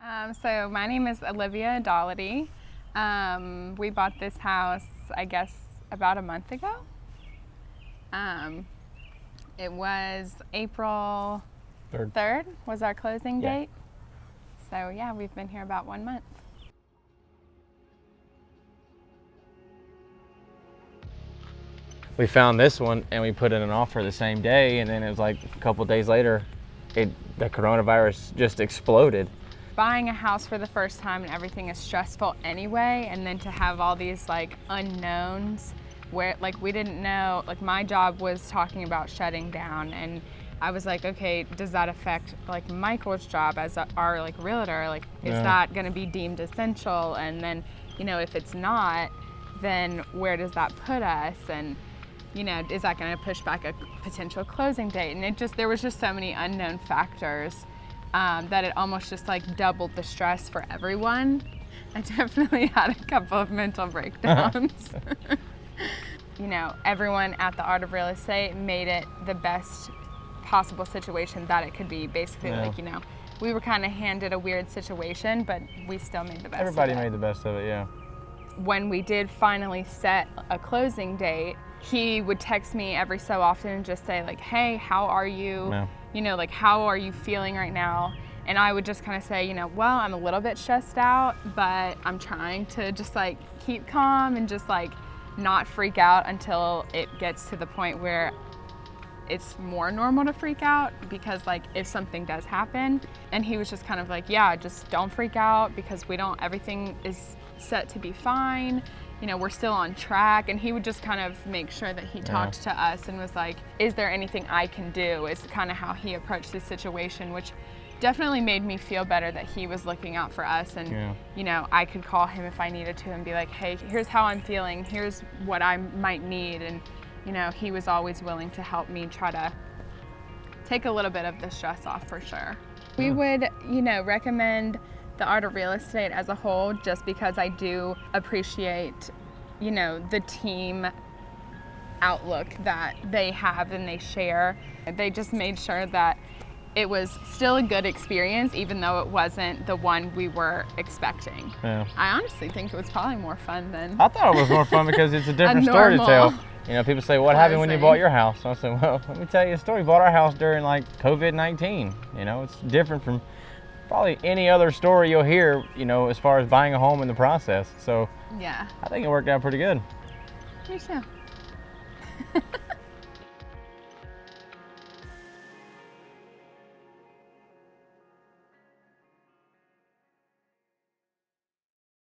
So my name is Olivia Doherty. We bought this house, I guess, about a month ago. It was April 3rd was our closing date. So yeah, we've been here about 1 month. We found this one and we put in an offer the same day, and then it was like a couple days later, the coronavirus just exploded. Buying a house for the first time and everything is stressful anyway, and then to have all these like unknowns where like we didn't know, like my job was talking about shutting down, and I was like, okay, does that affect like Michael's job as our like realtor? Like, is that going to be deemed essential? And then, you know, if it's not, then where does that put us? And, you know, is that going to push back a potential closing date? And there was just so many unknown factors that it almost just like doubled the stress for everyone. I definitely had a couple of mental breakdowns. You know, everyone at the Art of Real Estate made it the best possible situation that it could be. Basically, like, you know, we were kind of handed a weird situation, but we still made the best Everybody of it. made the best of it, yeah. When we did finally set a closing date, he would text me every so often and just say like, hey, how are you? Yeah. You know, like, how are you feeling right now? And I would just kind of say, you know, well, I'm a little bit stressed out, but I'm trying to just like keep calm and just like not freak out until it gets to the point where it's more normal to freak out, because like if something does happen. And he was just kind of like, yeah, just don't freak out, because everything is set to be fine. You know, we're still on track. And he would just kind of make sure that he talked to us and was like, is there anything I can do? Is kind of how he approached the situation, which definitely made me feel better that he was looking out for us. And, you know, I could call him if I needed to and be like, hey, here's how I'm feeling. Here's what I might need. And, you know, he was always willing to help me try to take a little bit of the stress off for sure. We would, you know, recommend the Art of Real Estate as a whole, just because I do appreciate, you know, the team outlook that they have and they share. They just made sure that it was still a good experience, even though it wasn't the one we were expecting. Yeah. I honestly think it was probably more fun than I thought it was more fun because it's a different story to tell. You know, people say, what happened when you bought your house? I said, well, let me tell you a story. We bought our house during like COVID-19. You know, it's different from probably any other story you'll hear, you know, as far as buying a home in the process. So yeah, I think it worked out pretty good. Me too.